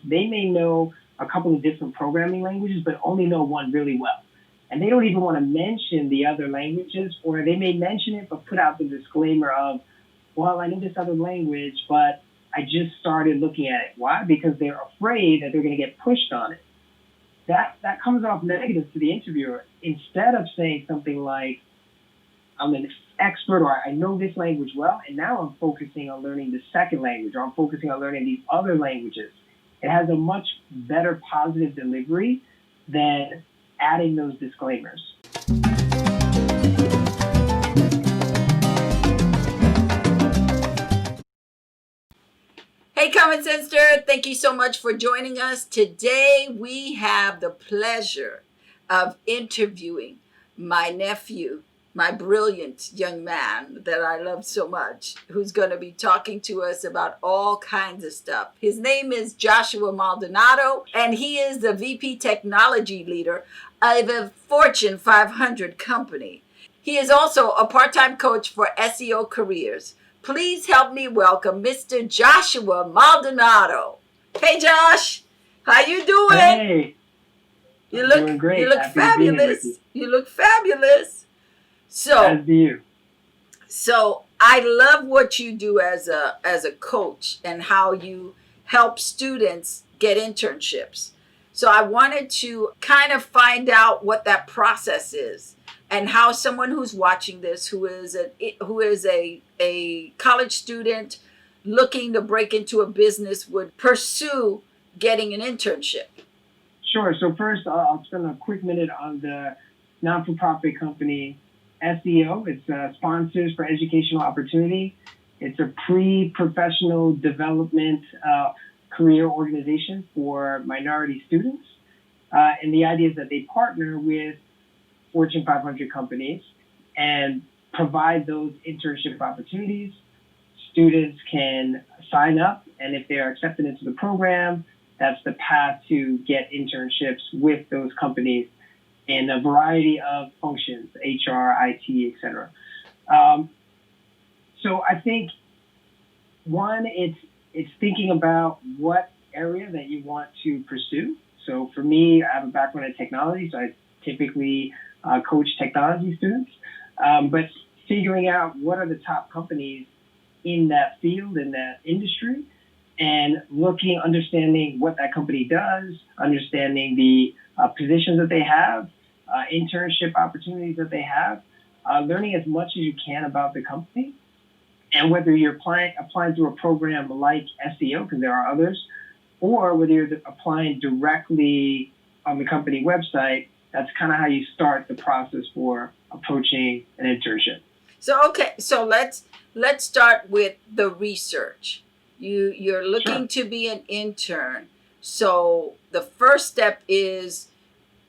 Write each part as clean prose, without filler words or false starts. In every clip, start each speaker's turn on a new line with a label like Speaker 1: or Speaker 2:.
Speaker 1: they may know a couple of different programming languages, but only know one really well. And they don't even want to mention the other languages, or they may mention it, but put out the disclaimer of, well, I know this other language, but I just started looking at it. Why? Because they're afraid that they're going to get pushed on it. That comes off negative to the interviewer. Instead of saying something like, I'm an expert, or I know this language well, and now I'm focusing on learning the second language, or I'm focusing on learning these other languages. It has a much better positive delivery than adding those disclaimers.
Speaker 2: Hey, Common Sense Nerd, thank you so much for joining us. Today, we have the pleasure of interviewing my nephew, my brilliant young man that I love so much, who's going to be talking to us about all kinds of stuff. His name is Joshua Maldonado, and he is the VP Technology Leader of a Fortune 500 company. He is also a part-time coach for SEO careers. Please help me welcome Mr. Joshua Maldonado. Hey, Josh, how you doing?
Speaker 1: Hey, doing great.
Speaker 2: You look fabulous. You look fabulous.
Speaker 1: As do you.
Speaker 2: So I love what you do as a coach and how you help students get internships. So I wanted to kind of find out what that process is, and how someone who's watching this, who is a college student looking to break into a business, would pursue getting an internship.
Speaker 1: Sure. So first, I'll spend a quick minute on the non-for-profit company SEO. It's Sponsors for Educational Opportunity. It's a pre-professional development career organization for minority students. And the idea is that they partner with Fortune 500 companies and provide those internship opportunities. Students can sign up, and if they're accepted into the program, that's the path to get internships with those companies in a variety of functions, HR, IT, etc. So I think, one, it's thinking about what area that you want to pursue. So for me, I have a background in technology, so I typically coach technology students. But figuring out what are the top companies in that field, in that industry, and understanding what that company does, understanding the positions that they have, internship opportunities that they have, learning as much as you can about the company, and whether you're applying through a program like SEO, because there are others, or whether you're applying directly on the company website. That's kind of how you start the process for approaching an internship.
Speaker 2: So let's start with the research. You're looking to be an intern. So the first step is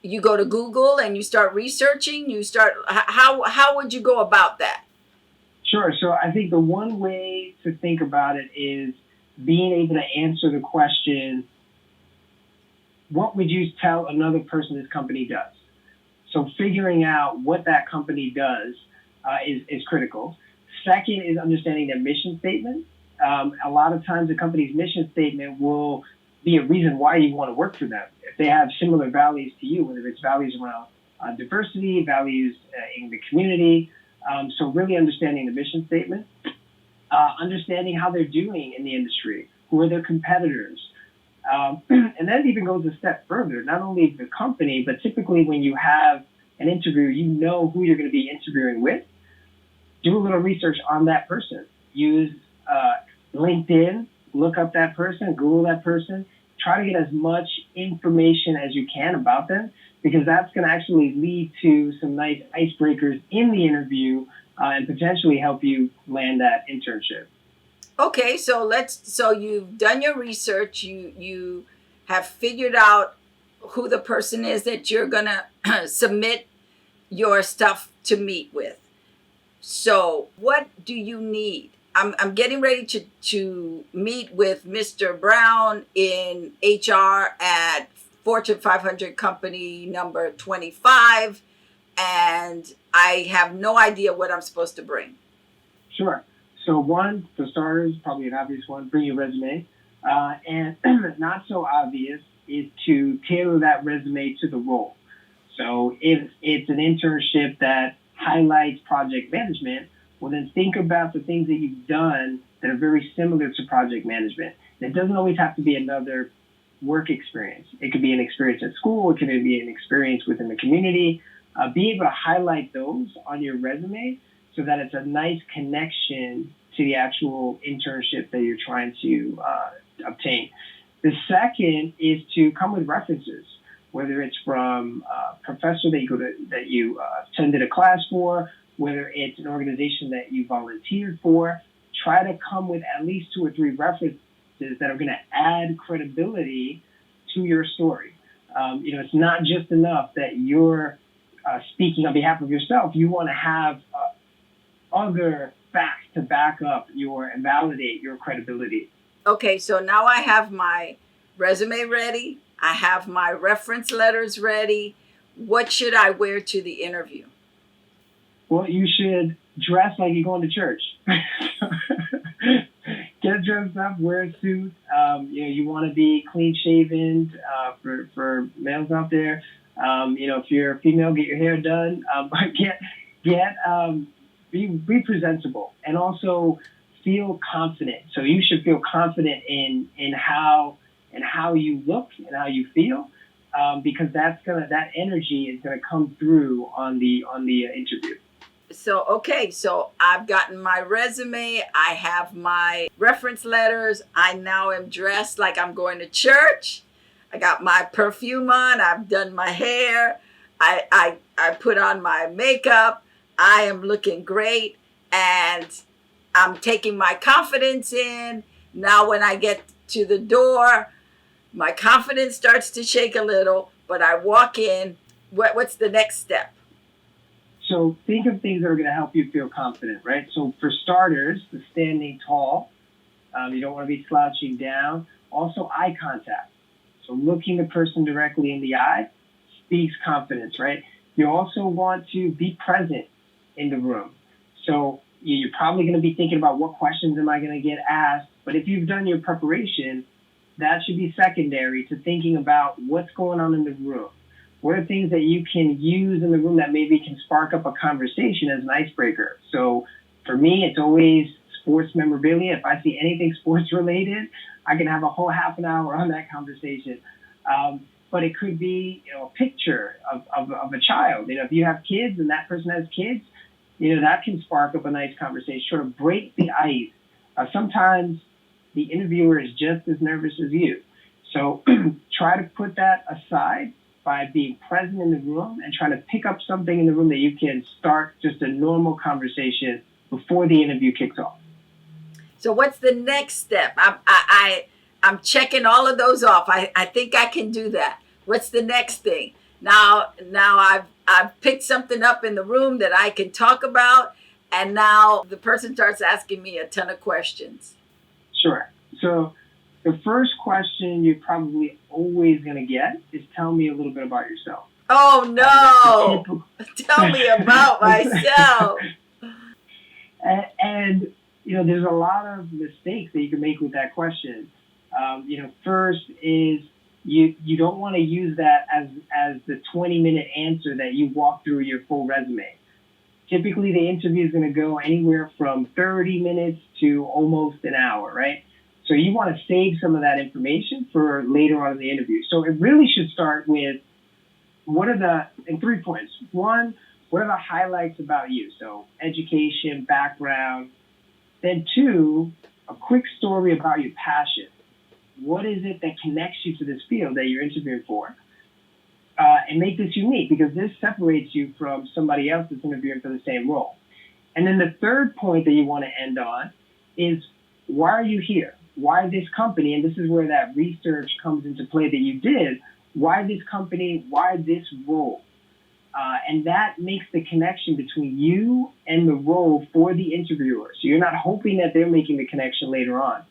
Speaker 2: you go to Google and you start researching. How would you go about that?
Speaker 1: Sure. So I think the one way to think about it is being able to answer the question, what would you tell another person this company does? So figuring out what that company does is critical. Second is understanding their mission statement. A lot of times a company's mission statement will be a reason why you want to work for them. If they have similar values to you, whether it's values around diversity, values in the community. So really understanding the mission statement, understanding how they're doing in the industry, who are their competitors. And that even goes a step further, not only the company, but typically when you have an interview, you know who you're going to be interviewing with. Do a little research on that person. Use LinkedIn, look up that person, Google that person. Try to get as much information as you can about them, because that's going to actually lead to some nice icebreakers in the interview and potentially help you land that internship.
Speaker 2: Okay, so you've done your research, you have figured out who the person is that you're gonna submit your stuff to meet with. So what do you need? I'm getting ready to meet with Mr. Brown in HR at Fortune 500 company number 25, and I have no idea what I'm supposed to bring.
Speaker 1: Sure. So one, for starters, probably an obvious one, bring your resume. And not so obvious is to tailor that resume to the role. So if it's an internship that highlights project management, well, then think about the things that you've done that are very similar to project management. And it doesn't always have to be another work experience. It could be an experience at school. It could be an experience within the community. Be able to highlight those on your resume so that it's a nice connection to the actual internship that you're trying to obtain. The second is to come with references, whether it's from a professor that you attended a class for, whether it's an organization that you volunteered for. Try to come with at least 2 or 3 references that are going to add credibility to your story. It's not just enough that you're speaking on behalf of yourself. You want to have other facts to back up and validate your credibility.
Speaker 2: Okay, so now I have my resume ready. I have my reference letters ready. What should I wear to the interview?
Speaker 1: Well, you should dress like you're going to church. Get dressed up, wear a suit. You want to be clean shaven for males out there. If you're a female, get your hair done. But be presentable and also feel confident. So you should feel confident in how you look and how you feel, because that energy is gonna come through on the interview.
Speaker 2: So I've gotten my resume, I have my reference letters, I now am dressed like I'm going to church. I got my perfume on, I've done my hair, I put on my makeup, I am looking great, and I'm taking my confidence in. Now when I get to the door, my confidence starts to shake a little, but I walk in. What's the next step?
Speaker 1: So think of things that are going to help you feel confident, right? So for starters, the standing tall. You don't want to be slouching down. Also, eye contact. So looking the person directly in the eye speaks confidence, right? You also want to be present in the room. So you're probably going to be thinking about what questions am I going to get asked. But if you've done your preparation, that should be secondary to thinking about what's going on in the room. What are things that you can use in the room that maybe can spark up a conversation as an icebreaker? So for me, it's always sports memorabilia. If I see anything sports related, I can have a whole half an hour on that conversation. But it could be, a picture of a child. If you have kids and that person has kids, that can spark up a nice conversation, sort of break the ice. Sometimes the interviewer is just as nervous as you. So try to put that aside by being present in the room and trying to pick up something in the room that you can start just a normal conversation before the interview kicks off.
Speaker 2: So what's the next step? I'm checking all of those off. I think I can do that. What's the next thing? Now I've picked something up in the room that I can talk about, and now the person starts asking me a ton of questions.
Speaker 1: Sure. So the first question you're probably always going to get is, tell me a little bit about yourself.
Speaker 2: Oh, no. Tell me about myself.
Speaker 1: And there's a lot of mistakes that you can make with that question. First is you don't want to use that as the 20-minute answer that you walk through your full resume. Typically, the interview is going to go anywhere from 30 minutes to almost an hour, right? So you want to save some of that information for later on in the interview. So it really should start with in 3 points. 1, what are the highlights about you? So education, background. Then 2, a quick story about your passion. What is it that connects you to this field that you're interviewing for? And make this unique, because this separates you from somebody else that's interviewing for the same role. And then the third point that you want to end on is, why are you here? Why this company? And this is where that research comes into play that you did. Why this company? Why this role? And that makes the connection between you and the role for the interviewer. So you're not hoping that they're making the connection later on.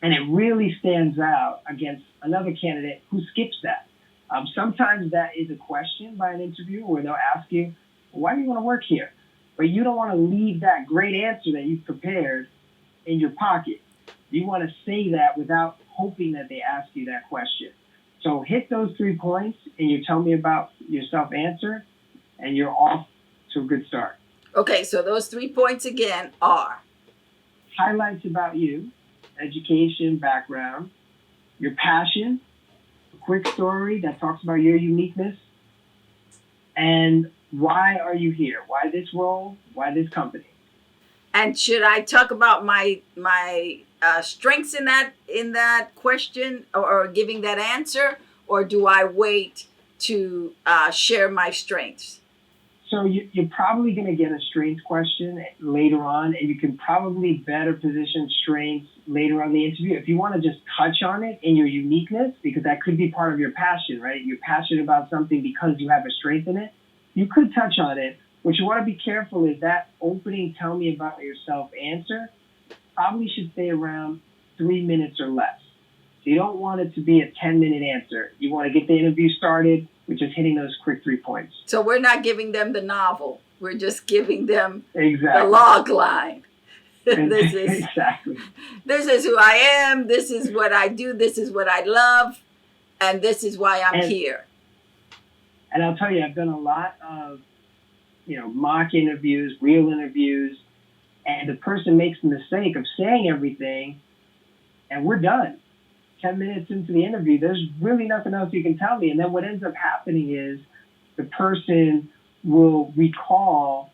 Speaker 1: And it really stands out against another candidate who skips that. Sometimes that is a question by an interviewer where they'll ask you, why do you want to work here? But you don't want to leave that great answer that you've prepared in your pocket. You want to say that without hoping that they ask you that question. So hit those 3 points and you tell me about yourself answer, and you're off to a good start.
Speaker 2: Okay, so those 3 points again are
Speaker 1: highlights about you, education, background, your passion, a quick story that talks about your uniqueness, and why are you here? Why this role? Why this company?
Speaker 2: And should I talk about my strengths in that question, or giving that answer, or do I wait to share my strengths?
Speaker 1: So you're probably going to get a strengths question later on, and you can probably better position strengths later on in the interview. If you want to just touch on it in your uniqueness, because that could be part of your passion, right? You're passionate about something because you have a strength in it. You could touch on it. What you want to be careful is that opening tell me about yourself answer probably should stay around 3 minutes or less. So you don't want it to be a 10-minute answer. You want to get the interview started with just hitting those quick 3 points.
Speaker 2: So we're not giving them the novel. We're just giving them
Speaker 1: exactly.
Speaker 2: the log line.
Speaker 1: Exactly.
Speaker 2: This is who I am. This is what I do. This is what I love. And this is why I'm here.
Speaker 1: And I'll tell you, I've done a lot of, mock interviews, real interviews, and the person makes the mistake of saying everything, and we're done. 10 minutes into the interview, there's really nothing else you can tell me. And then what ends up happening is the person will recall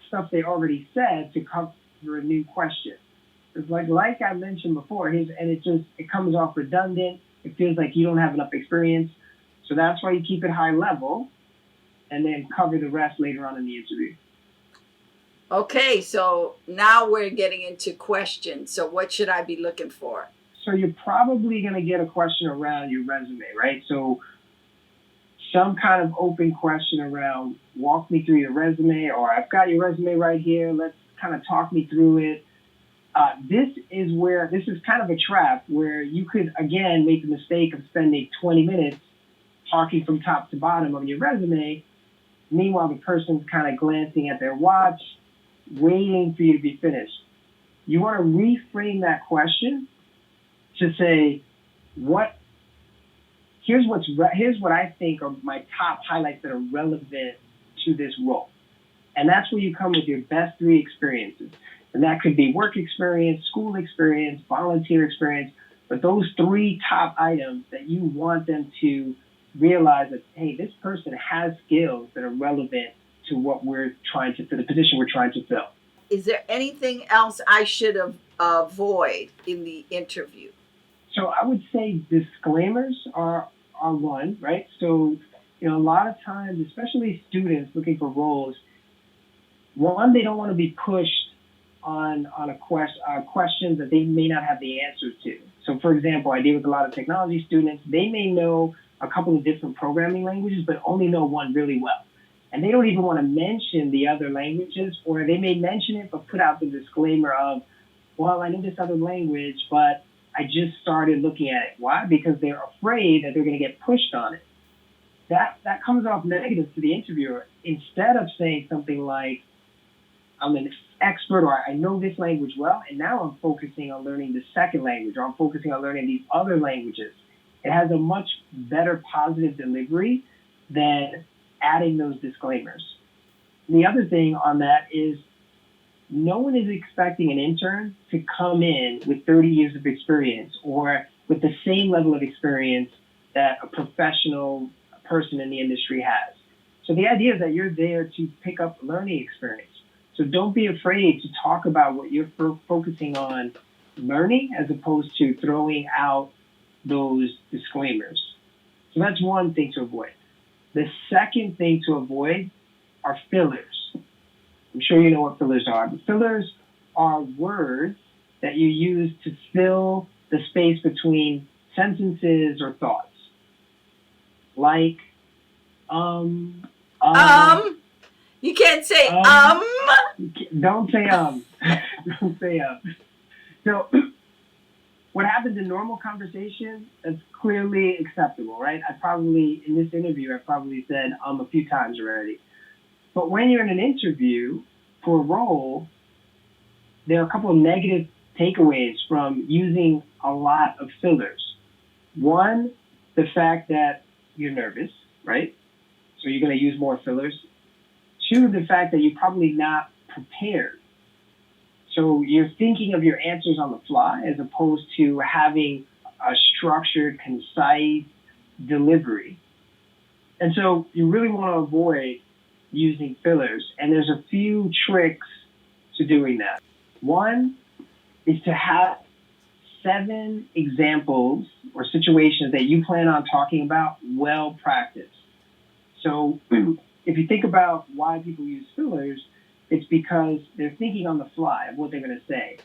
Speaker 1: stuff they already said to cover a new question. It's like I mentioned before, and it comes off redundant. It feels like you don't have enough experience. So that's why you keep it high level and then cover the rest later on in the interview.
Speaker 2: Okay, so now we're getting into questions. So what should I be looking for?
Speaker 1: So you're probably going to get a question around your resume, right? So some kind of open question around walk me through your resume, or I've got your resume right here. Let's kind of talk me through it. This is kind of a trap where you could, again, make the mistake of spending 20 minutes talking from top to bottom on your resume. Meanwhile, the person's kind of glancing at their watch, waiting for you to be finished. You want to reframe that question to say, here's what I think are my top highlights that are relevant to this role. And that's where you come with your best 3 experiences. And that could be work experience, school experience, volunteer experience, but those 3 top items that you want them to realize that, hey, this person has skills that are relevant to what we're trying to fill, the position we're trying to fill.
Speaker 2: Is there anything else I should avoid in the interview?
Speaker 1: So I would say disclaimers are one, right? So, a lot of times, especially students looking for roles, one, they don't want to be pushed on questions that they may not have the answer to. So, for example, I deal with a lot of technology students. They may know a couple of different programming languages, but only know one really well. And they don't even want to mention the other languages, or they may mention it, but put out the disclaimer of, well, I know this other language, but I just started looking at it. Why? Because they're afraid that they're going to get pushed on it. That comes off negative to the interviewer. Instead of saying something like, I'm an expert, or I know this language well, and now I'm focusing on learning the second language, or I'm focusing on learning these other languages. It has a much better positive delivery than adding those disclaimers. And the other thing on that is no one is expecting an intern to come in with 30 years of experience or with the same level of experience that a professional person in the industry has. So the idea is that you're there to pick up learning experience. So don't be afraid to talk about what you're focusing on learning as opposed to throwing out those disclaimers. So that's one thing to avoid. The second thing to avoid are fillers. I'm sure you know what fillers are, but fillers are words that you use to fill the space between sentences or thoughts. Like,
Speaker 2: You can't say
Speaker 1: Don't say Don't say So what happens in normal conversation is clearly acceptable, right? In this interview, I probably said a few times already. But when you're in an interview for a role, there are a couple of negative takeaways from using a lot of fillers. One, the fact that you're nervous, right? So you're going to use more fillers. Two, the fact that you're probably not prepared. So you're thinking of your answers on the fly as opposed to having a structured, concise delivery. And so you really want to avoid using fillers. And there's a few tricks to doing that. One is to have 7 examples or situations that you plan on talking about well practiced. So if you think about why people use fillers, it's because they're thinking on the fly of what they're going to say.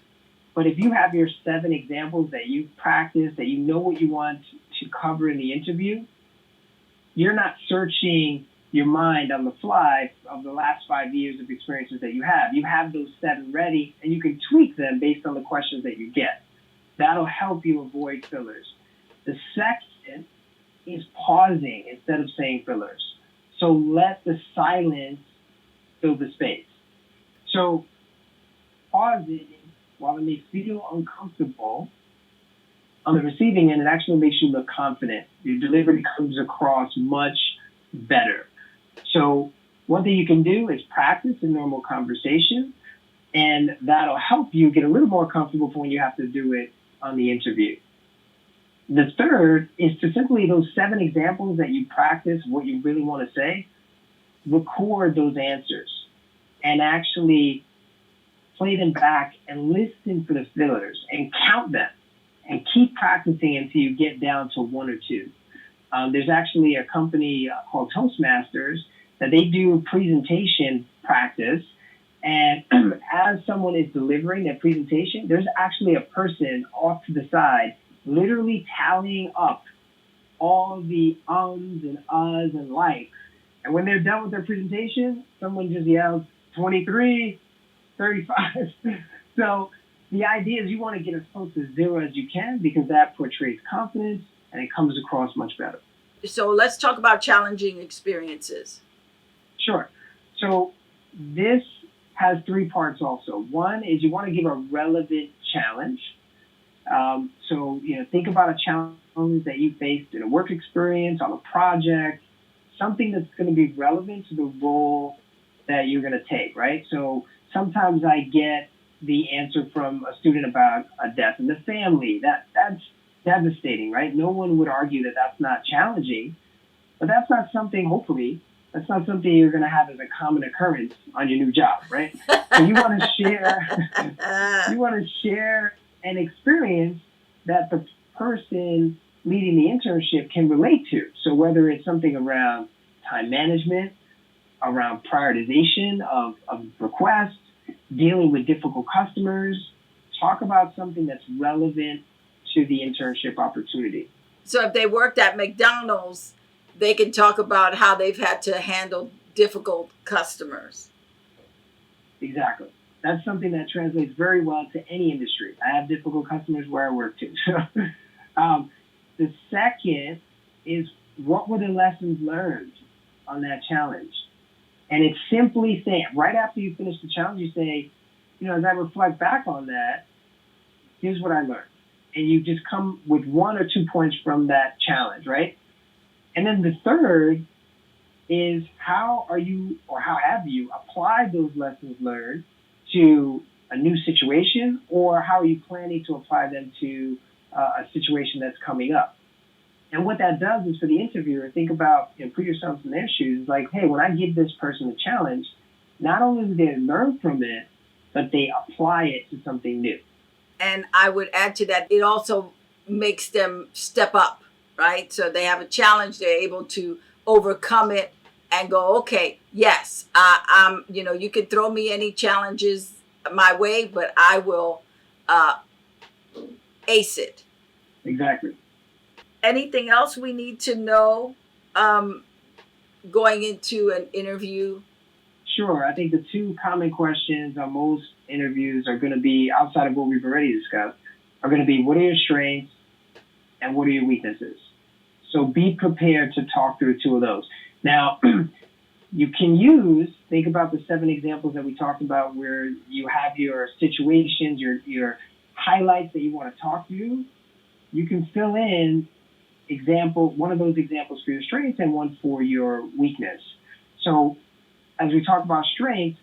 Speaker 1: But if you have your 7 examples that you've practiced, that you know what you want to cover in the interview, you're not searching your mind on the fly of the last 5 years of experiences that you have. You have those 7 ready, and you can tweak them based on the questions that you get. That'll help you avoid fillers. The second is pausing instead of saying fillers. So let the silence fill the space. So pausing, while it may feel uncomfortable, on the receiving end, it actually makes you look confident. Your delivery comes across much better. So one thing you can do is practice in normal conversation, and that'll help you get a little more comfortable for when you have to do it on the interview. The third is to simply, those 7 examples that you practice, what you really want to say, record those answers and actually play them back and listen for the fillers and count them and keep practicing until you get down to 1 or 2. There's actually a company called Toastmasters that they do presentation practice. And as someone is delivering their presentation, there's actually a person off to the side literally tallying up all the ums and uhs and likes. And when they're done with their presentation, someone just yells 23, 35. So the idea is you want to get as close to 0 as you can, because that portrays confidence and it comes across much better.
Speaker 2: So let's talk about challenging experiences.
Speaker 1: Sure. So this has 3 parts also. One is you want to give a relevant challenge. So, think about a challenge that you faced in a work experience, on a project, something that's going to be relevant to the role that you're going to take, right? So sometimes I get the answer from a student about a death in the family. That's devastating, right? No one would argue that that's not challenging, but that's not something, hopefully, that's not something you're going to have as a common occurrence on your new job, right? So you want to share an experience that the person leading the internship can relate to. So whether it's something around time management, around prioritization of requests, dealing with difficult customers, talk about something that's relevant to the internship opportunity.
Speaker 2: So if they worked at McDonald's, they can talk about how they've had to handle difficult customers.
Speaker 1: Exactly. That's something that translates very well to any industry. I have difficult customers where I work too. The second is, what were the lessons learned on that challenge? And it's simply saying, right after you finish the challenge, you say, as I reflect back on that, here's what I learned. And you just come with 1 or 2 points from that challenge, right? And then the third is, how have you applied those lessons learned to a new situation, or how are you planning to apply them to a situation that's coming up? And what that does is, for the interviewer, think about, put yourself in their shoes, like, hey, when I give this person a challenge, not only do they learn from it, but they apply it to something new.
Speaker 2: And I would add to that, it also makes them step up, right? So they have a challenge, they're able to overcome it and go, okay, yes, you can throw me any challenges my way, but I will ace it.
Speaker 1: Exactly.
Speaker 2: Anything else we need to know going into an interview?
Speaker 1: Sure. I think the 2 common questions on most interviews are going to be, outside of what we've already discussed, are going to be, what are your strengths and what are your weaknesses? So be prepared to talk through 2 of those. Now, you can think about the 7 examples that we talked about, where you have your situations, your highlights that you want to talk through, you can fill in one of those examples for your strengths and one for your weakness. So as we talk about strengths,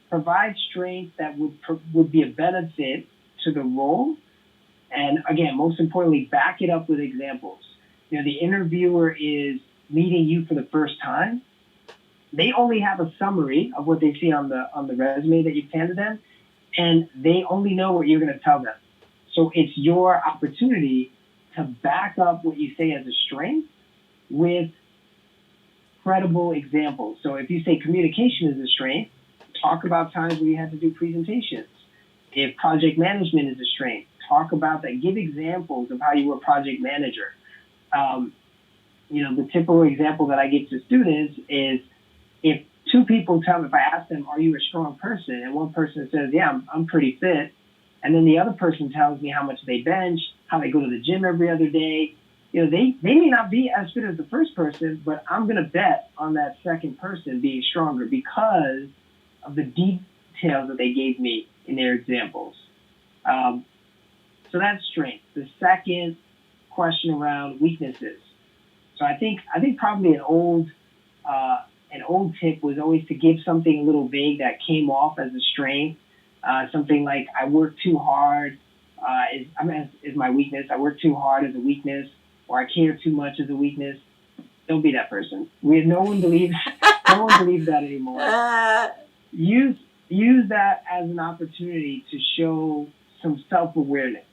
Speaker 1: provide strengths that would be a benefit to the role. And again, most importantly, back it up with examples. The interviewer is meeting you for the first time. They only have a summary of what they see on the resume that you've handed them, and they only know what you're going to tell them. So it's your opportunity to back up what you say as a strength with credible examples. So if you say communication is a strength, talk about times where you had to do presentations. If project management is a strength, talk about that. Give examples of how you were a project manager. The typical example that I give to students is if two people if I ask them, are you a strong person? And one person says, yeah, I'm pretty fit. And then the other person tells me how much they bench, how they go to the gym every other day. They may not be as fit as the first person, but I'm going to bet on that second person being stronger because of the details that they gave me in their examples. So that's strength. The second question around weaknesses. So I think probably an old tip was always to give something a little vague that came off as a strength. Something like I work too hard is my weakness. I work too hard as a weakness, or I care too much as a weakness. Don't be that person. No one believes that anymore. Use that as an opportunity to show some self-awareness.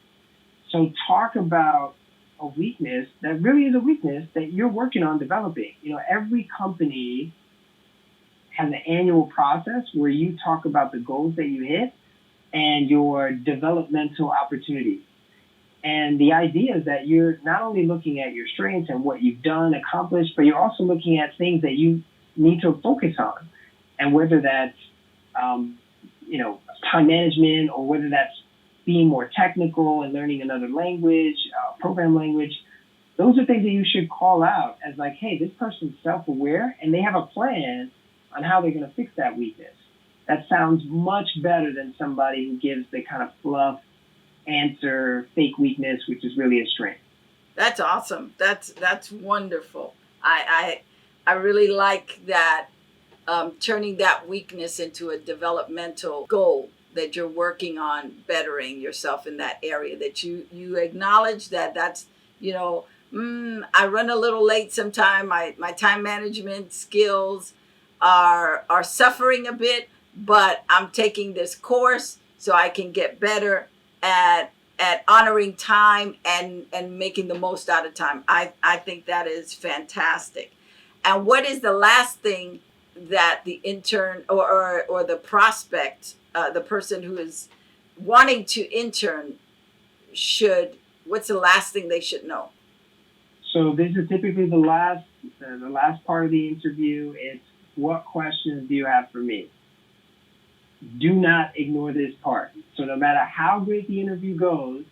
Speaker 1: So talk about a weakness that really is a weakness that you're working on developing. Every company has an annual process where you talk about the goals that you hit and your developmental opportunities. And the idea is that you're not only looking at your strengths and what you've done, accomplished, but you're also looking at things that you need to focus on. And whether that's, time management, or whether that's being more technical and learning another language, program language, those are things that you should call out as like, hey, this person's self-aware and they have a plan on how they're going to fix that weakness. That sounds much better than somebody who gives the kind of fluff answer, fake weakness, which is really a strength.
Speaker 2: That's awesome. That's wonderful. I really like that, turning that weakness into a developmental goal that you're working on bettering yourself in that area, that you acknowledge that's, I run a little late sometime. My time management skills are suffering a bit, but I'm taking this course so I can get better at honoring time and making the most out of time. I think that is fantastic. And what is the last thing that the intern or the prospect, the person who is wanting to intern what's the last thing they should know?
Speaker 1: So this is typically the last part of the interview. It's what questions do you have for me? Do not ignore this part. So no matter how great the interview goes,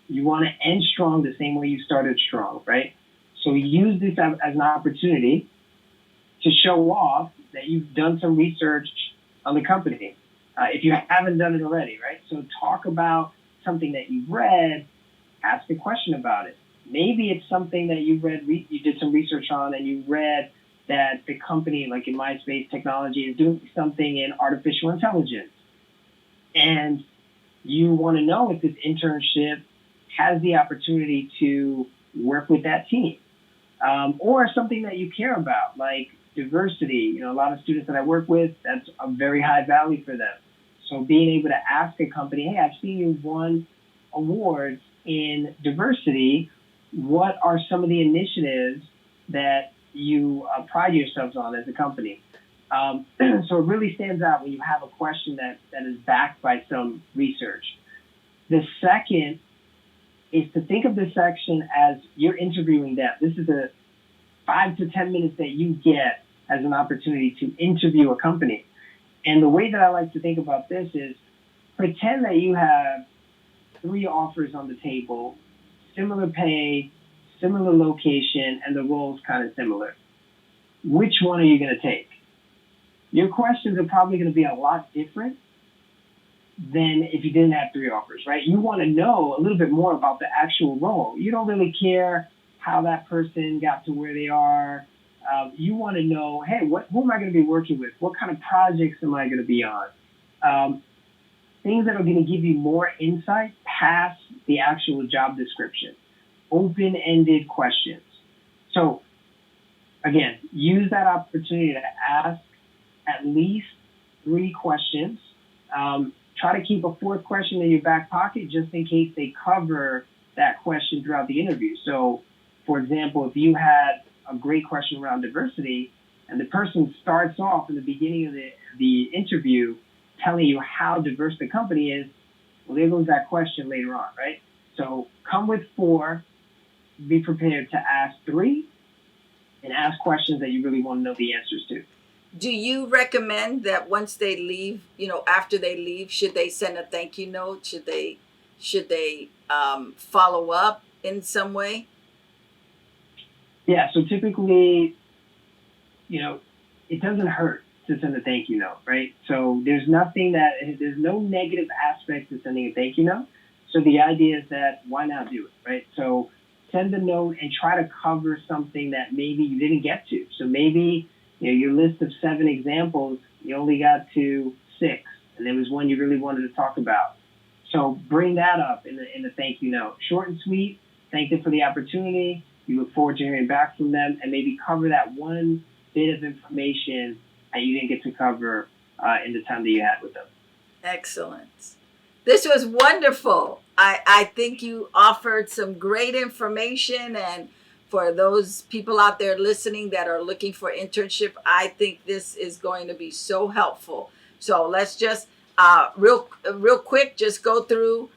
Speaker 1: you want to end strong the same way you started strong, right? So use this as an opportunity to show off that you've done some research on the company, if you haven't done it already, right? So talk about something that you've read, ask a question about it. Maybe it's something that you read, you did some research on, and you read that the company, like in my space, technology, is doing something in artificial intelligence. And you want to know if this internship has the opportunity to work with that team. Or something that you care about, like diversity. A lot of students that I work with, that's a very high value for them. So being able to ask a company, hey, I've seen you won awards in diversity. What are some of the initiatives that you pride yourselves on as a company? So it really stands out when you have a question that is backed by some research. The second is to think of this section as you're interviewing them. This is the 5 to 10 minutes that you get as an opportunity to interview a company. And the way that I like to think about this is pretend that you have 3 offers on the table, similar pay, similar location, and the role's kind of similar. Which one are you going to take? Your questions are probably going to be a lot different, than if you didn't have 3 offers, right? You want to know a little bit more about the actual role. You don't really care how that person got to where they are. You want to know, hey, who am I going to be working with? What kind of projects am I going to be on? Things that are going to give you more insight past the actual job description. Open-ended questions. So, again, use that opportunity to ask at least 3 questions. Try to keep a 4th question in your back pocket just in case they cover that question throughout the interview. So, for example, if you had a great question around diversity and the person starts off in the beginning of the interview telling you how diverse the company is, well, there goes that question later on, right? So come with 4, be prepared to ask 3, and ask questions that you really want to know the answers to.
Speaker 2: Do you recommend that once they leave, after they leave, should they send a thank you note? Should they follow up in some way?
Speaker 1: Yeah, so typically, it doesn't hurt to send a thank you note, right? So there's no negative aspect to sending a thank you note. So the idea is that why not do it, right? So send a note and try to cover something that maybe you didn't get to. So maybe your list of 7 examples, you only got to 6, and there was one you really wanted to talk about. So bring that up in the thank you note. Short and sweet, thank them for the opportunity. You look forward to hearing back from them, and maybe cover that one bit of information that you didn't get to cover in the time that you had with them.
Speaker 2: Excellent. This was wonderful. I think you offered some great information, and for those people out there listening that are looking for internship, I think this is going to be so helpful. So let's just real quick just go through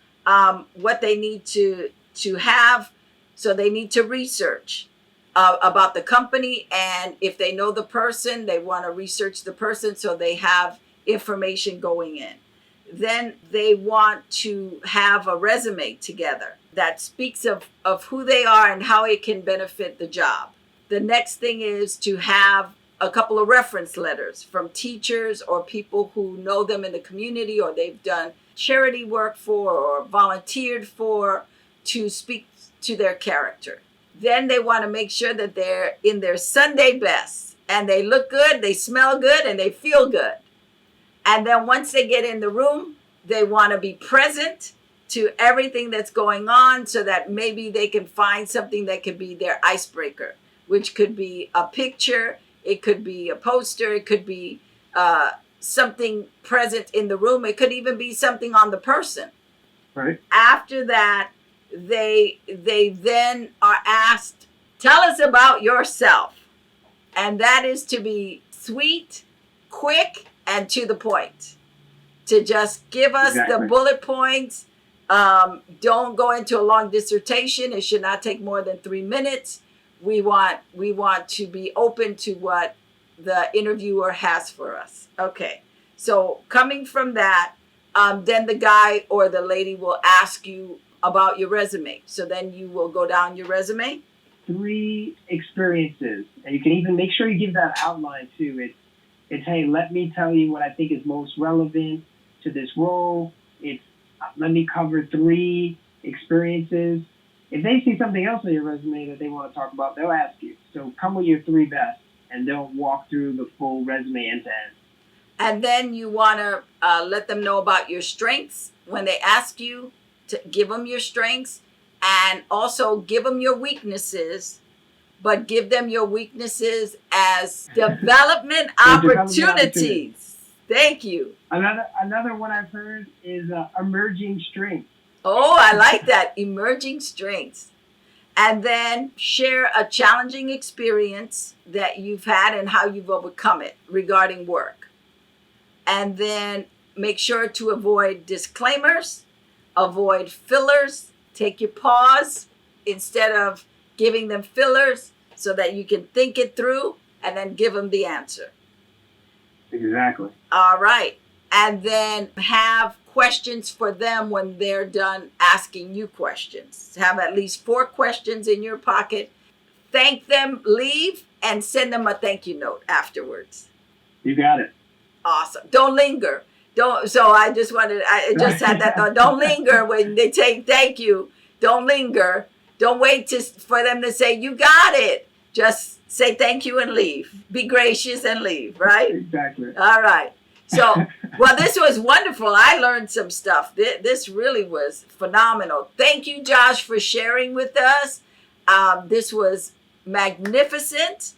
Speaker 2: what they need to have. So they need to research about the company, and if they know the person, they want to research the person so they have information going in. Then they want to have a resume together that speaks of who they are and how it can benefit the job. The next thing is to have a couple of reference letters from teachers or people who know them in the community or they've done charity work for or volunteered for, to speak to their character. Then they want to make sure that they're in their Sunday best and they look good, they smell good, and they feel good. And then once they get in the room, they want to be present to everything that's going on so that maybe they can find something that could be their icebreaker, which could be a picture, it could be a poster, it could be something present in the room, it could even be something on the person.
Speaker 1: Right.
Speaker 2: After that, they then are asked, tell us about yourself. And that is to be sweet, quick, and to the point. To just give us the bullet points. Don't go into a long dissertation. It should not take more than 3 minutes. We want to be open to what the interviewer has for us. Okay. So coming from that, then the guy or the lady will ask you about your resume. So then you will go down your resume.
Speaker 1: 3 experiences. And you can even make sure you give that outline too. It's hey, let me tell you what I think is most relevant to this role. It's let me cover 3 experiences. If they see something else on your resume that they want to talk about, they'll ask you. So come with your 3 best and don't walk through the full resume end to end.
Speaker 2: And then you want to let them know about your strengths. When they ask you, to give them your strengths and also give them your weaknesses, but give them your weaknesses as development opportunities. Thank you.
Speaker 1: Another one I've heard is emerging strengths.
Speaker 2: Oh, I like that. Emerging strengths. And then share a challenging experience that you've had and how you've overcome it regarding work. And then make sure to avoid disclaimers, avoid fillers, take your pause instead of giving them fillers so that you can think it through and then give them the answer.
Speaker 1: Exactly.
Speaker 2: All right. And then have questions for them when they're done asking you questions. Have at least 4 questions in your pocket. Thank them, leave, and send them a thank you note afterwards.
Speaker 1: You got it.
Speaker 2: Awesome. Don't linger. Don't. So I just wanted. I just had that thought. Don't linger when they say thank you. Don't linger. Don't wait for them to say you got it. Just say thank you and leave. Be gracious and leave. Right.
Speaker 1: Exactly.
Speaker 2: All right. So, well, this was wonderful. I learned some stuff. This really was phenomenal. Thank you, Josh, for sharing with us. This was magnificent.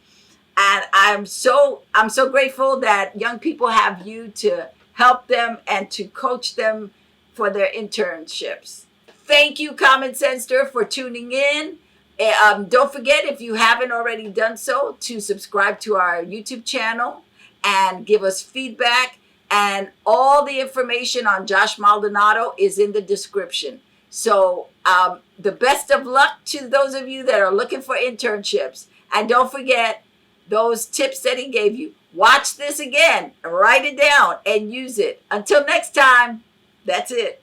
Speaker 2: And I'm so grateful that young people have you to help them and to coach them for their internships. Thank you, Common Sensor, for tuning in. Don't forget, if you haven't already done so, to subscribe to our YouTube channel and give us feedback. And all the information on Josh Maldonado is in the description. So the best of luck to those of you that are looking for internships. And don't forget those tips that he gave you. Watch this again, write it down, and use it. Until next time, that's it.